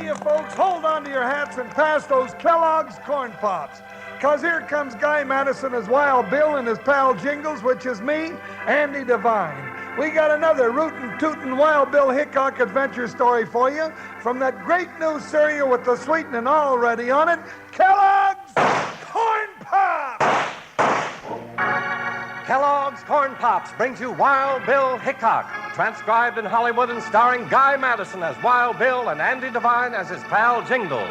you folks hold on to your hats and pass those Kellogg's Corn Pops. Because here comes Guy Madison as Wild Bill and his pal Jingles, which is me, Andy Devine. We got another rootin' tootin' Wild Bill Hickok adventure story for you from that great new cereal with the sweetening already on it, Kellogg's Corn Pops! Kellogg's Corn Pops brings you Wild Bill Hickok, transcribed in Hollywood and starring Guy Madison as Wild Bill and Andy Devine as his pal Jingles.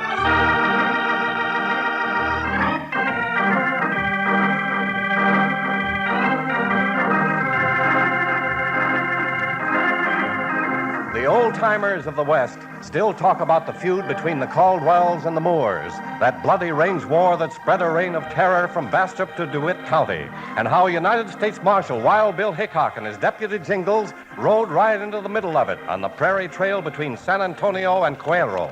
The old-timers of the West still talk about the feud between the Caldwells and the Moores, that bloody range war that spread a reign of terror from Bastrop to DeWitt County, and how United States Marshal Wild Bill Hickok and his deputy Jingles rode right into the middle of it on the prairie trail between San Antonio and Cuero.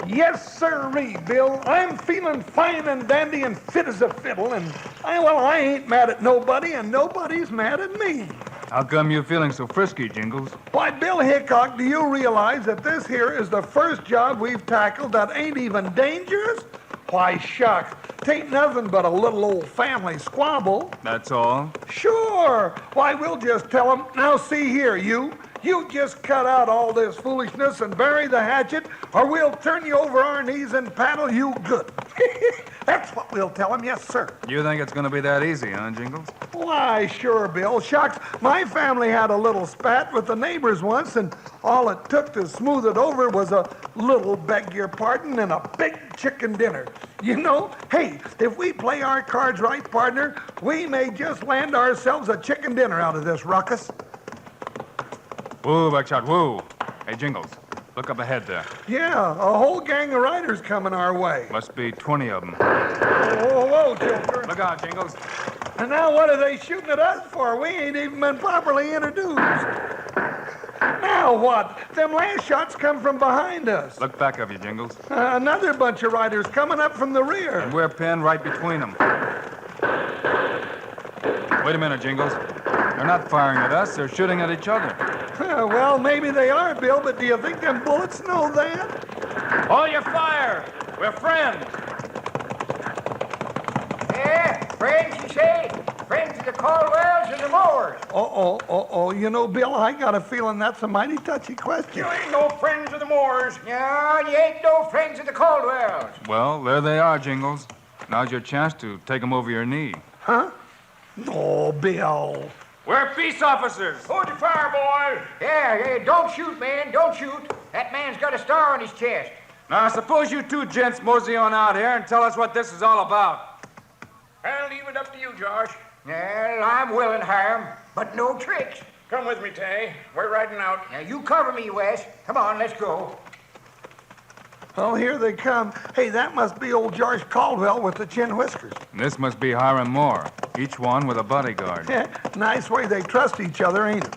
Yes, sirree, Bill. I'm feeling fine and dandy and fit as a fiddle, and I ain't mad at nobody, and nobody's mad at me. How come you're feeling so frisky, Jingles? Why, Bill Hickok, do you realize that this here is the first job we've tackled that ain't even dangerous? Why, shucks, 'tain't nothing but a little old family squabble. That's all? Sure. Why, we'll just tell them, now see here, you just cut out all this foolishness and bury the hatchet, or we'll turn you over our knees and paddle you good. That's what we'll tell them, yes, sir. You think it's going to be that easy, huh, Jingles? Why, sure, Bill. Shucks, my family had a little spat with the neighbors once, and all it took to smooth it over was a little, beg your pardon, and a big chicken dinner. You know, hey, if we play our cards right, partner, we may just land ourselves a chicken dinner out of this ruckus. Woo, Buckshot, woo. Hey, Jingles, look up ahead there. Yeah, a whole gang of riders coming our way. Must be 20 of them. Whoa, Joker. Look out, Jingles. And now what are they shooting at us for? We ain't even been properly introduced. Now what? Them last shots come from behind us. Look back of you, Jingles. Another bunch of riders coming up from the rear. And we're pinned right between them. Wait a minute, Jingles. They're not firing at us. They're shooting at each other. Well, maybe they are, Bill, but do you think them bullets know that? Hold your fire. We're friends. Yeah, friends, you say? Friends of the Caldwells and the Moores. You know, Bill, I got a feeling that's a mighty touchy question. You ain't no friends of the Moores. No, you ain't no friends of the Caldwells. Well, there they are, Jingles. Now's your chance to take them over your knee. Huh? No, Bill. We're peace officers. Hold your fire, boys. Yeah, don't shoot, man. Don't shoot. That man's got a star on his chest. Now, suppose you two gents mosey on out here and tell us what this is all about. I'll leave it up to you, Josh. Well, I'm willing, Hiram, but no tricks. Come with me, Tay. We're riding out. Now, you cover me, Wes. Come on, let's go. Oh, here they come. Hey, that must be old Josh Caldwell with the chin whiskers. And this must be Hiram Moore, each one with a bodyguard. Yeah, nice way they trust each other, ain't it?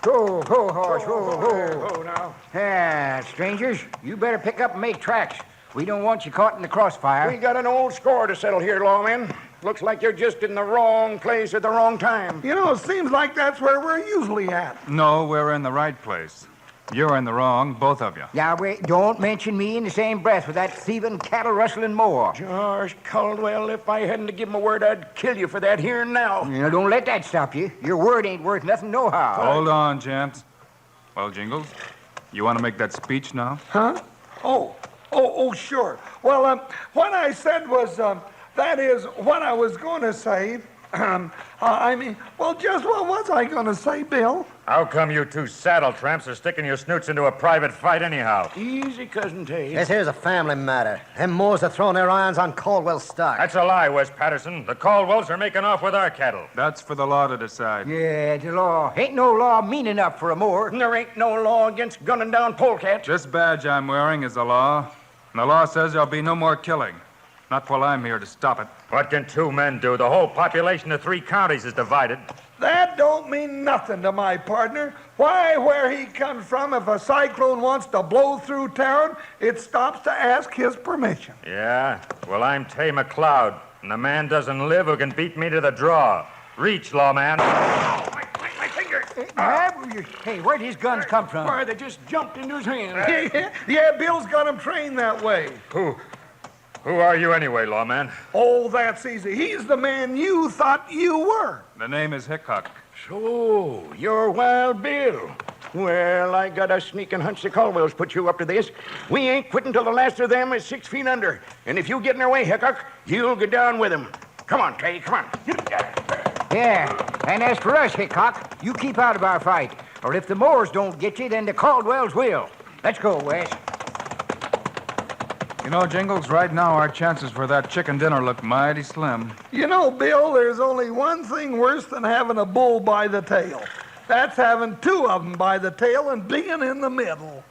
Ho, horse, ho. Oh, now. Yeah, strangers, you better pick up and make tracks. We don't want you caught in the crossfire. We got an old score to settle here, lawmen. Looks like you're just in the wrong place at the wrong time. You know, it seems like that's where we're usually at. No, we're in the right place. You're in the wrong, both of you. Now, wait, don't mention me in the same breath with that thieving, cattle-rustling Moore. Josh Caldwell, if I hadn't to give him a word, I'd kill you for that here and now. Now, don't let that stop you. Your word ain't worth nothing nohow. Hold on, champs. Well, Jingles, you want to make that speech now? Huh? Oh, sure. Well, what I said was, that is what I was going to say. Just what was I going to say, Bill? How come you two saddle tramps are sticking your snoots into a private fight anyhow? Easy, Cousin Tay. This here's a family matter. Them Moores are throwing their irons on Caldwell's stock. That's a lie, Wes Patterson. The Caldwells are making off with our cattle. That's for the law to decide. Yeah, the law. Ain't no law mean enough for a Moore. There ain't no law against gunning down polecats. This badge I'm wearing is the law, and the law says there'll be no more killing. Not while I'm here to stop it. What can two men do? The whole population of 3 counties is divided. That don't mean nothing to my partner. Why, where he comes from, if a cyclone wants to blow through town, it stops to ask his permission. Yeah? Well, I'm Tay McLeod, and the man doesn't live who can beat me to the draw. Reach, lawman. My finger. Hey, where'd his guns come from? Why, they just jumped into his hand. Yeah, Bill's got him trained that way. Who are you anyway, lawman? Oh, that's easy. He's the man you thought you were. The name is Hickok. So, you're Wild Bill. Well, I got a sneaking hunch the Caldwells put you up to this. We ain't quitting till the last of them is 6 feet under. And if you get in their way, Hickok, you'll go down with them. Come on, Clay, come on. Yeah, and as for us, Hickok, you keep out of our fight. Or if the Moors don't get you, then the Caldwells will. Let's go, Wes. You know, Jingles, right now our chances for that chicken dinner look mighty slim. You know, Bill, there's only one thing worse than having a bull by the tail. That's having two of them by the tail and being in the middle.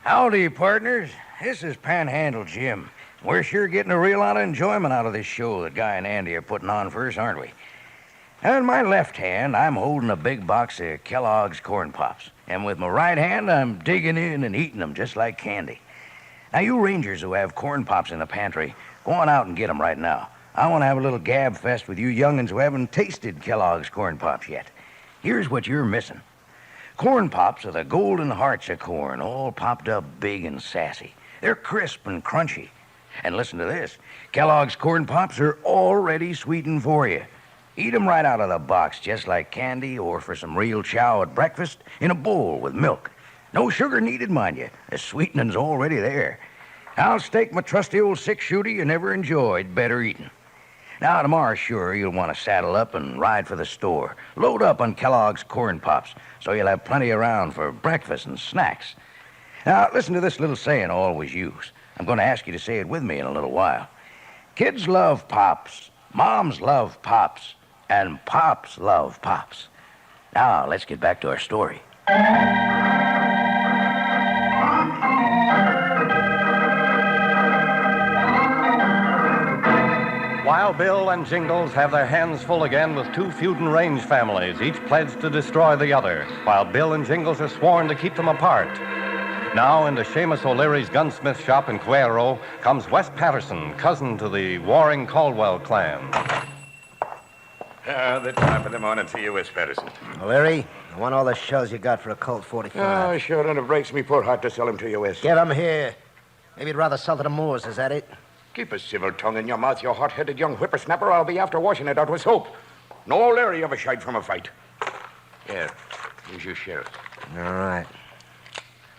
Howdy, partners. This is Panhandle Jim. We're sure getting a real lot of enjoyment out of this show that Guy and Andy are putting on for us, aren't we? Now, in my left hand, I'm holding a big box of Kellogg's Corn Pops. And with my right hand, I'm digging in and eating them just like candy. Now, you Rangers who have Corn Pops in the pantry, go on out and get them right now. I want to have a little gab fest with you young'uns who haven't tasted Kellogg's Corn Pops yet. Here's what you're missing. Corn Pops are the golden hearts of corn, all popped up big and sassy. They're crisp and crunchy. And listen to this. Kellogg's Corn Pops are already sweetened for you. Eat 'em right out of the box, just like candy or for some real chow at breakfast in a bowl with milk. No sugar needed, mind you. The sweetening's already there. I'll stake my trusty old six-shooter you never enjoyed better eating. Now, tomorrow, sure, you'll want to saddle up and ride for the store. Load up on Kellogg's Corn Pops so you'll have plenty around for breakfast and snacks. Now, listen to this little saying I always use. I'm going to ask you to say it with me in a little while. Kids love Pops, moms love Pops, and Pops love Pops. Now, let's get back to our story. Wild Bill and Jingles have their hands full again with two feuding range families, each pledged to destroy the other, while Bill and Jingles are sworn to keep them apart. Now, into Seamus O'Leary's gunsmith shop in Cuero comes Wes Patterson, cousin to the warring Caldwell clan. The top of the morning to you, Wes Patterson. O'Leary, I want all the shells you got for a Colt 45. Oh, sure, and it breaks me poor heart to sell them to you, Wes. Get 'em here. Maybe you'd rather sell to the Moors, is that it? Keep a civil tongue in your mouth, you hot-headed young whippersnapper. I'll be after washing it out with soap. No Larry ever shied from a fight. Here, here's your share. All right.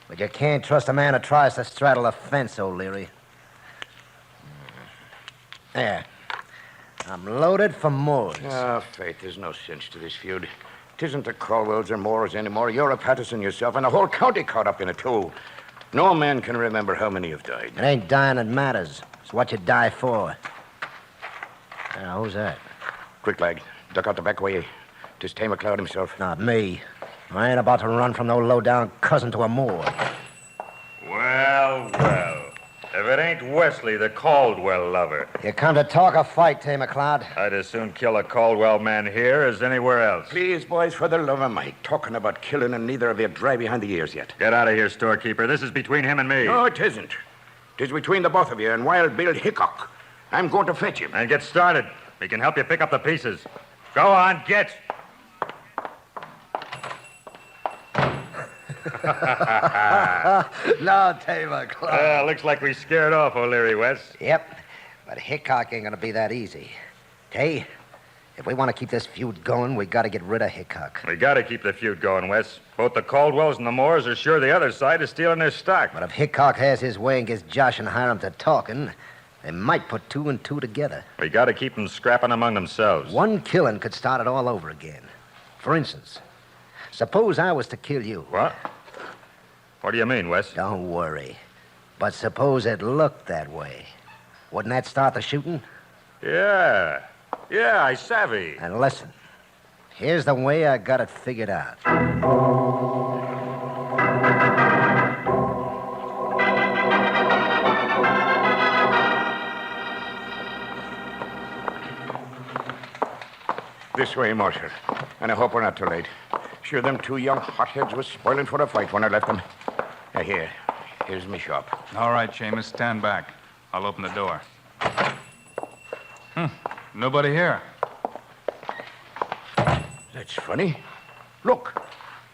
But you can't trust a man who tries to straddle a fence, O'Leary. There. I'm loaded for Moors. Ah, faith, there's no sense to this feud. 'Tisn't the Caldwells or Moors anymore. You're a Patterson yourself, and the whole county caught up in it, too. No man can remember how many have died. It ain't dying that matters. It's what you die for. Now, who's that? Quick, lad. Duck out the back way. 'Tis Tay McLeod himself. Not me. I ain't about to run from no low-down cousin to a Moor. Well, well. If it ain't Wesley, the Caldwell lover, You come to talk or fight, Tay McLeod? I'd as soon kill a Caldwell man here as anywhere else. Please, boys, for the love of Mike. Talking about killing and neither of you dry behind the ears yet. Get out of here, storekeeper. This is between him and me. No, it isn't. 'Tis between the both of you and Wild Bill Hickok. I'm going to fetch him. And get started. We can help you pick up the pieces. Go on, get. No, Tay McLeod. Looks like we scared off O'Leary, Wes. Yep, but Hickok ain't gonna be that easy. Tay, if we want to keep this feud going, we gotta get rid of Hickok. We gotta keep the feud going, Wes. Both the Caldwells and the Moors are sure the other side is stealing their stock. But if Hickok has his way and gets Josh and Hiram to talking, they might put two and two together. We gotta keep them scrapping among themselves. One killing could start it all over again. For instance, suppose I was to kill you. What? What do you mean, Wes? Don't worry. But suppose it looked that way. Wouldn't that start the shooting? Yeah. Yeah, I savvy. And listen, here's the way I got it figured out. This way, Marshal. And I hope we're not too late. Sure, them two young hotheads was spoiling for a fight when I left them. Here. Here's my shop. All right, Seamus, stand back. I'll open the door. Nobody here. That's funny. Look,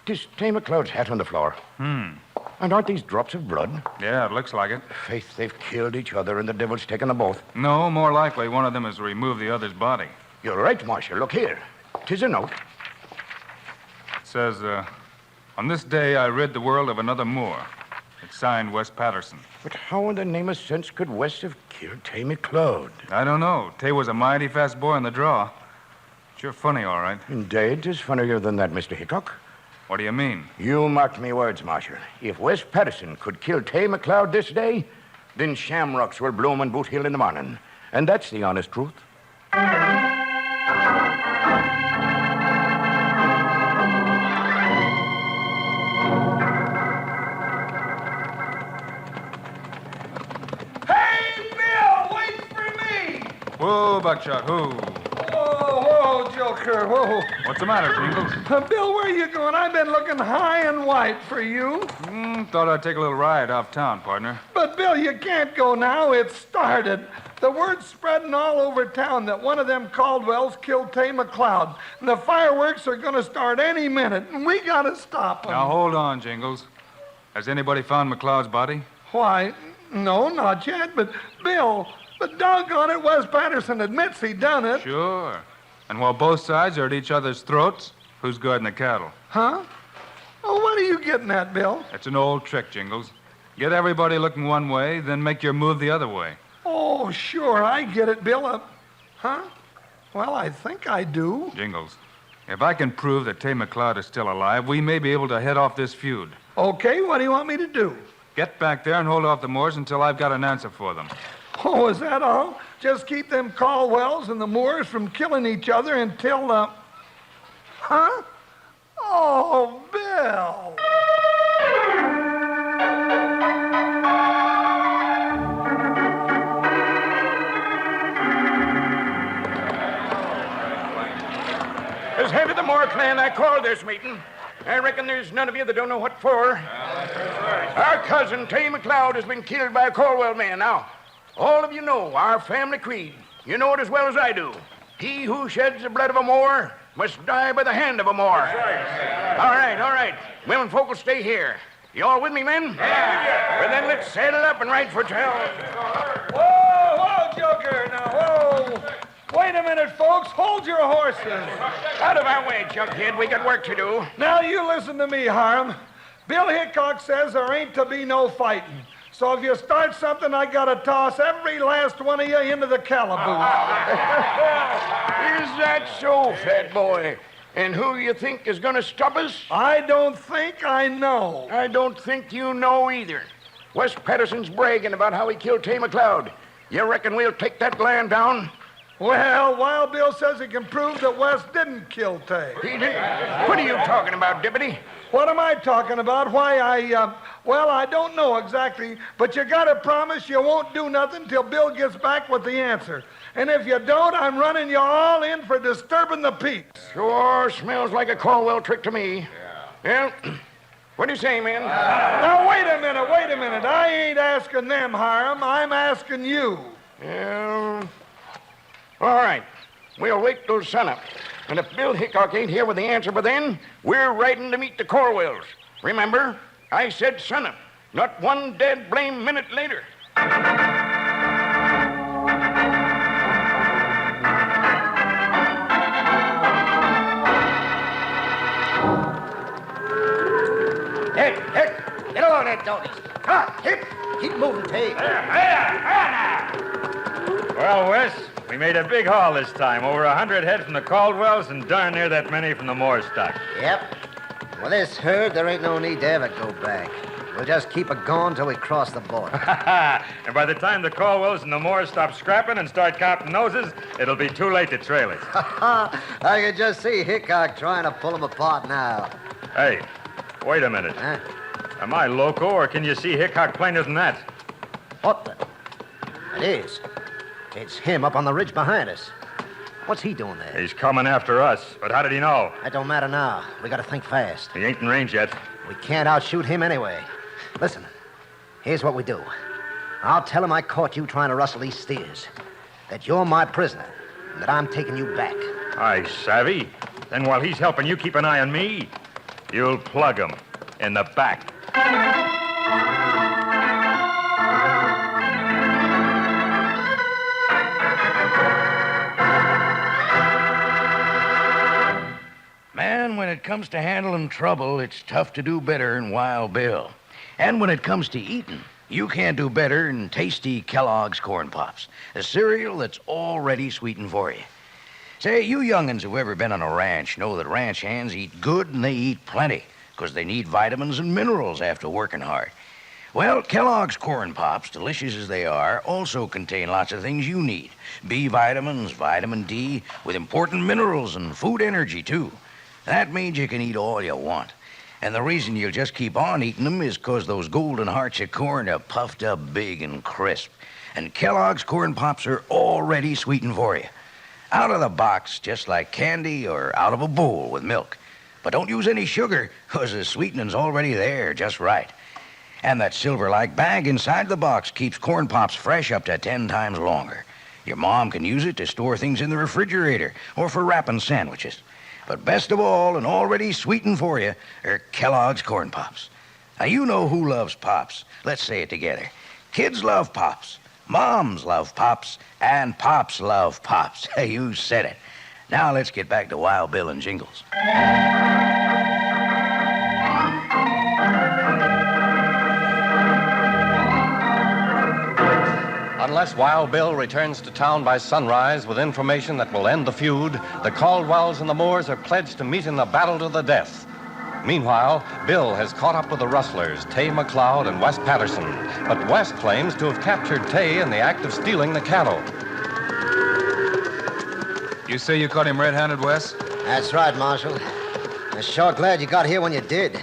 this Tay McLeod's hat on the floor. And aren't these drops of blood? Yeah, it looks like it. Faith, they've killed each other and the devil's taken them both. No, more likely one of them has removed the other's body. You're right, Marshal. Look here. 'Tis a note. It says, on this day I rid the world of another Moor. It's signed Wes Patterson. But how in the name of sense could West have killed Tay McLeod? I don't know. Tay was a mighty fast boy in the draw. Sure funny, all right. Indeed, 'tis funnier than that, Mr. Hickok. What do you mean? You mark me words, Marshal. If Wes Patterson could kill Tay McLeod this day, then shamrocks will bloom on Boot Hill in the morning. And that's the honest truth. Hey, Bill, wait for me! Whoa, Buckshot, who? Whoa, Joker, whoa. What's the matter, Jingles? Bill, where you going? I've been looking high and wide for you. Thought I'd take a little ride off town, partner. But, Bill, you can't go now. It's started. The word's spreading all over town that one of them Caldwells killed Tay McLeod. And the fireworks are going to start any minute, and we got to stop them. Now, hold on, Jingles. Has anybody found McLeod's body? Why, no, not yet. But, Bill, but doggone it, Wes Patterson admits he done it. Sure. And while both sides are at each other's throats, who's guarding the cattle? Huh? Oh, what are you getting at, Bill? It's an old trick, Jingles. Get everybody looking one way, then make your move the other way. Oh, sure, I get it, Bill. Huh? Well, I think I do. Jingles, if I can prove that Tay McLeod is still alive, we may be able to head off this feud. Okay, what do you want me to do? Get back there and hold off the Moors until I've got an answer for them. Oh, is that all? Just keep them Caldwells and the Moors from killing each other until, Huh? Oh, Bill! As head of the Moore clan, I called this meeting. I reckon there's none of you that don't know what for. Our cousin, Tay McLeod, has been killed by a Caldwell man. Now, all of you know our family creed. You know it as well as I do. He who sheds the blood of a Moor must die by the hand of a Moor. Right. All right. Women folk will stay here. You all with me, men? Yeah. Well, then let's saddle up and ride for town. Whoa, Joker, now, whoa. Wait a minute, folks. Hold your horses. Out of our way, Jughead. We got work to do. Now, you listen to me, Hiram. Bill Hickok says there ain't to be no fighting. So if you start something, I gotta toss every last one of you into the calaboose. Is that so, fat boy? And who you think is gonna stop us? I don't think I know. I don't think you know either. Wes Patterson's bragging about how he killed Tay McLeod. You reckon we'll take that land down? Well, Wild Bill says he can prove that Wes didn't kill Tay. He didn't? What are you talking about, Deputy? What am I talking about? Why, well, I don't know exactly, but you gotta promise you won't do nothing till Bill gets back with the answer. And if you don't, I'm running you all in for disturbing the peace. Sure smells like a Caldwell trick to me. Yeah. Well, what do you say, man? Now, wait a minute. I ain't asking them, Hiram. I'm asking you. Yeah. All right. We'll wait till sunup. And if Bill Hickok ain't here with the answer by then, we're riding to meet the Caldwells. Remember, I said sunup, not one dead blame minute later. Hey, get along there, Tony. Come on, keep moving, Tay. Well, Wes, we made a big haul this time. Over 100 head from the Caldwells and darn near that many from the Moore stock. Yep. With this herd, there ain't no need to ever go back. We'll just keep it going till we cross the border. And by the time the Caldwells and the Moores stop scrapping and start counting noses, it'll be too late to trail us. I can just see Hickok trying to pull them apart now. Hey, wait a minute. Huh? Am I loco, or can you see Hickok plainer than that? What the? It is. It's him up on the ridge behind us. What's he doing there? He's coming after us, but how did he know? That don't matter now. We gotta think fast. He ain't in range yet. We can't outshoot him anyway. Listen, Here's what we do. I'll tell him I caught you trying to rustle these steers, that you're my prisoner, and that I'm taking you back. Aye, savvy. Then while he's helping you keep an eye on me, you'll plug him in the back. Man, when it comes to handling trouble, it's tough to do better than Wild Bill. And when it comes to eating, you can't do better than tasty Kellogg's Corn Pops, a cereal that's already sweetened for you. Say, you young'uns who've ever been on a ranch know that ranch hands eat good and they eat plenty, because they need vitamins and minerals after working hard. Well, Kellogg's Corn Pops, delicious as they are, also contain lots of things you need. B vitamins, vitamin D, with important minerals and food energy, too. That means you can eat all you want. And the reason you'll just keep on eating them is because those golden hearts of corn are puffed up big and crisp. And Kellogg's Corn Pops are already sweetened for you. Out of the box, just like candy, or out of a bowl with milk. But don't use any sugar, because the sweetening's already there just right. And that silver-like bag inside the box keeps Corn Pops fresh up to 10 times longer. Your mom can use it to store things in the refrigerator or for wrapping sandwiches. But best of all, and already sweetened for you, are Kellogg's Corn Pops. Now, you know who loves Pops. Let's say it together. Kids love Pops. Moms love Pops. And Pops love Pops. You said it. Now, let's get back to Wild Bill and Jingles. Unless Wild Bill returns to town by sunrise with information that will end the feud, the Caldwells and the Moores are pledged to meet in a battle to the death. Meanwhile, Bill has caught up with the rustlers, Tay McLeod and Wes Patterson. But Wes claims to have captured Tay in the act of stealing the cattle. You say you caught him red-handed, Wes? That's right, Marshal. I'm sure glad you got here when you did.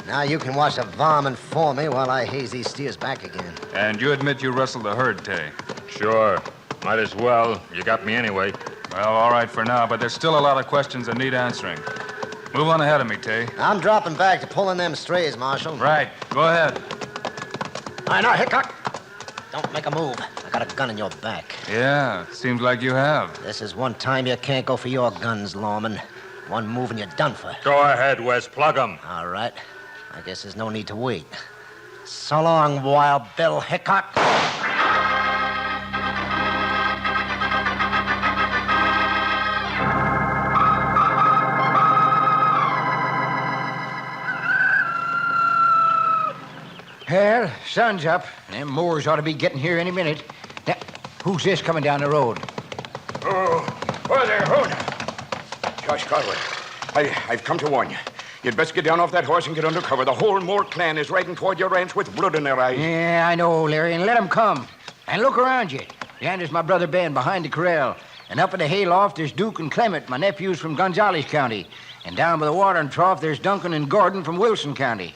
Now you can watch the varmint for me while I haze these steers back again. And you admit you rustled the herd, Tay? Sure. Might as well. You got me anyway. Well, all right for now, but there's still a lot of questions that need answering. Move on ahead of me, Tay. I'm dropping back to pulling them strays, Marshal. Right. Go ahead. All right, now, Hickok. Don't make a move. I got a gun in your back. Yeah, seems like you have. This is one time you can't go for your guns, lawman. One move and you're done for. Go ahead, Wes. Plug him. All right. I guess there's no need to wait. So long, Wild Bill Hickok. Well, sun's up. Them Moors ought to be getting here any minute. Now, who's this coming down the road? Oh, there, hold. Josh Caldwell, I've come to warn you. You'd best get down off that horse and get under cover. The whole Moore clan is riding toward your ranch with blood in their eyes. Yeah, I know, Larry, and let 'em come. And look around you. Yander's my brother Ben behind the corral. And up in the hayloft, there's Duke and Clement, my nephews from Gonzales County. And down by the watering trough, there's Duncan and Gordon from Wilson County.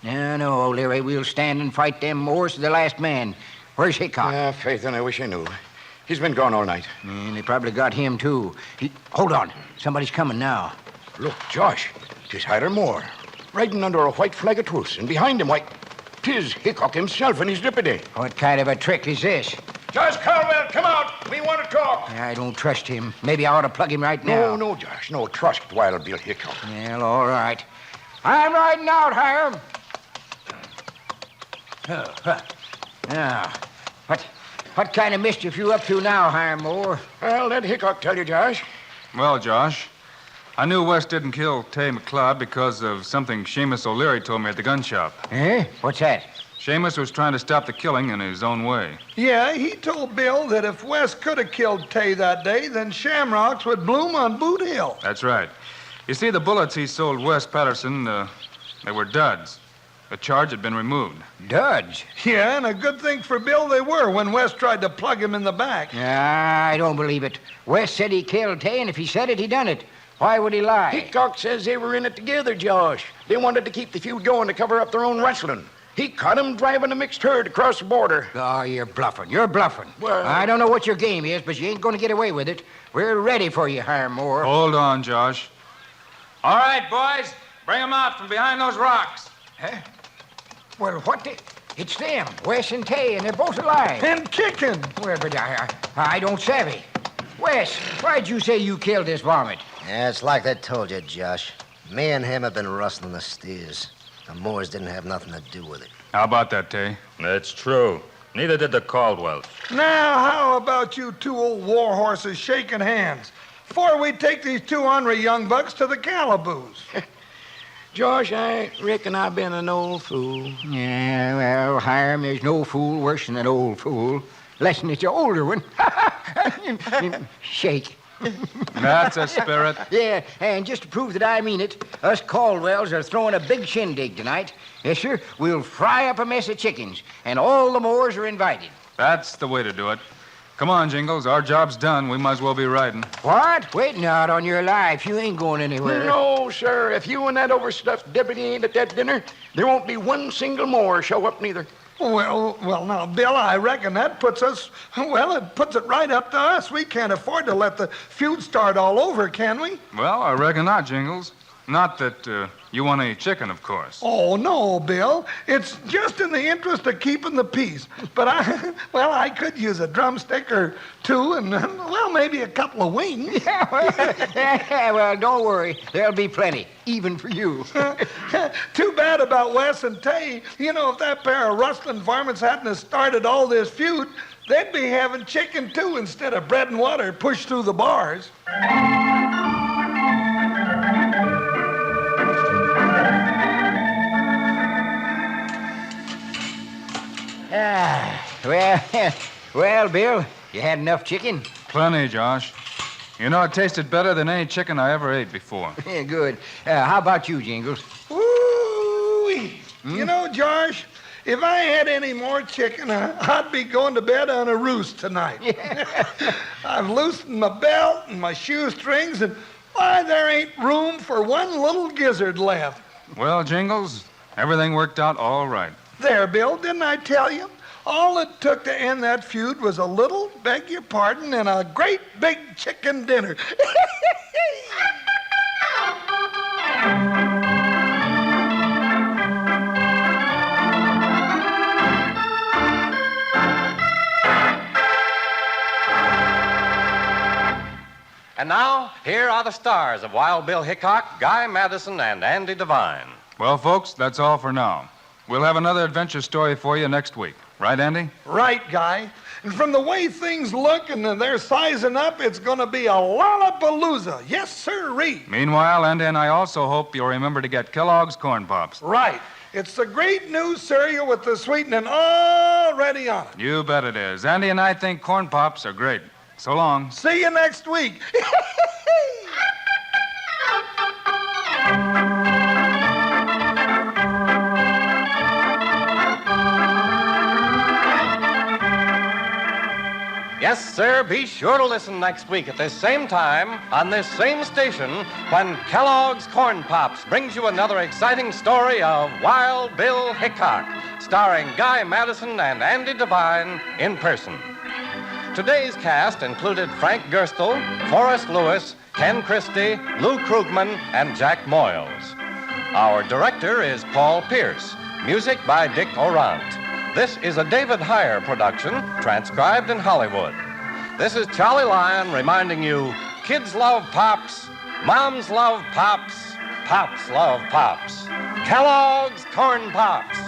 No, Larry, we'll stand and fight them Moors to the last man. Where's Hickok? Faith, and I wish I knew. He's been gone all night. And they probably got him, too. Hold on. Somebody's coming now. Look, Josh, 'tis Hiram Moore, riding under a white flag of truce, and behind him, why, 'tis Hickok himself and his deputy. What kind of a trick is this? Josh Caldwell, come out. We want to talk. I don't trust him. Maybe I ought to plug him right now. No, Josh, no. Trust Wild Bill Hickok. Well, all right. I'm riding out, Hiram. Now, what kind of mischief you up to now, Hiram Moore? Well, let Hickok tell you, Josh. Well, Josh, I knew Wes didn't kill Tay McLeod because of something Seamus O'Leary told me at the gun shop. Eh? What's that? Seamus was trying to stop the killing in his own way. Yeah, he told Bill that if Wes could have killed Tay that day, then shamrocks would bloom on Boot Hill. That's right. You see, the bullets he sold Wes Patterson, they were duds. The charge had been removed. Duds? Yeah, and a good thing for Bill they were when Wes tried to plug him in the back. I don't believe it. Wes said he killed Tay, and if he said it, he done it. Why would he lie? Hickok says they were in it together, Josh. They wanted to keep the feud going to cover up their own rustling. He caught him driving a mixed herd across the border. Oh, you're bluffing. You're bluffing. Well, I don't know what your game is, but you ain't going to get away with it. We're ready for you, Hiram Moore. Hold on, Josh. All right, boys. Bring him out from behind those rocks. Huh? Well, what the... It's them, Wes and Tay, and they're both alive. And kicking. Well, but I don't savvy. Wes, why'd you say you killed this varmint? Yeah, it's like they told you, Josh. Me and him have been rustling the steers. The Moors didn't have nothing to do with it. How about that, Tay? That's true. Neither did the Caldwells. Now, how about you two old war horses shaking hands before we take these two ornery young bucks to the calaboose? Josh, I reckon I've been an old fool. Yeah, well, Hiram, there's no fool worse than an old fool. Less'n it's an older one. Shake. That's a spirit. Yeah, and just to prove that I mean it, us Caldwells are throwing a big shindig tonight. Yes, sir. We'll fry up a mess of chickens, and all the Moors are invited. That's the way to do it. Come on, Jingles. Our job's done. We might as well be riding. What? Waiting out on your life. You ain't going anywhere. No, sir. If you and that overstuffed deputy ain't at that dinner, there won't be one single Moor show up neither. Well, now, Bill, I reckon that puts us, well, it puts it right up to us. We can't afford to let the feud start all over, can we? Well, I reckon not, Jingles. Not that you want any chicken, of course. Oh, no, Bill. It's just in the interest of keeping the peace. But I could use a drumstick or two and, well, maybe a couple of wings. Well, don't worry. There'll be plenty, even for you. Too bad about Wes and Tay. You know, if that pair of rustling varmints hadn't have started all this feud, they'd be having chicken, too, instead of bread and water pushed through the bars. Well, Bill, you had enough chicken? Plenty, Josh. You know, it tasted better than any chicken I ever ate before. Yeah, good. How about you, Jingles? Ooh-wee. You know, Josh, if I had any more chicken, I'd be going to bed on a roost tonight. I've loosened my belt and my shoestrings, and why, there ain't room for one little gizzard left. Well, Jingles, everything worked out all right. There, Bill, didn't I tell you? All it took to end that feud was a little, beg your pardon, and a great big chicken dinner. And now, here are the stars of Wild Bill Hickok, Guy Madison, and Andy Devine. Well, folks, that's all for now. We'll have another adventure story for you next week. Right, Andy? Right, Guy. And from the way things look and they're sizing up, it's going to be a lollapalooza. Yes, sir-ree. Meanwhile, Andy and I also hope you'll remember to get Kellogg's Corn Pops. Right. It's the great new cereal with the sweetening already on it. You bet it is. Andy and I think Corn Pops are great. So long. See you next week. Yes, sir, be sure to listen next week at this same time on this same station when Kellogg's Corn Pops brings you another exciting story of Wild Bill Hickok, starring Guy Madison and Andy Devine in person. Today's cast included Frank Gerstle, Forrest Lewis, Ken Christie, Lou Krugman, and Jack Moyles. Our director is Paul Pierce. Music by Dick Orant. This is a David Heyer production, transcribed in Hollywood. This is Charlie Lyon reminding you, kids love Pops, moms love Pops, Pops love Pops. Kellogg's Corn Pops.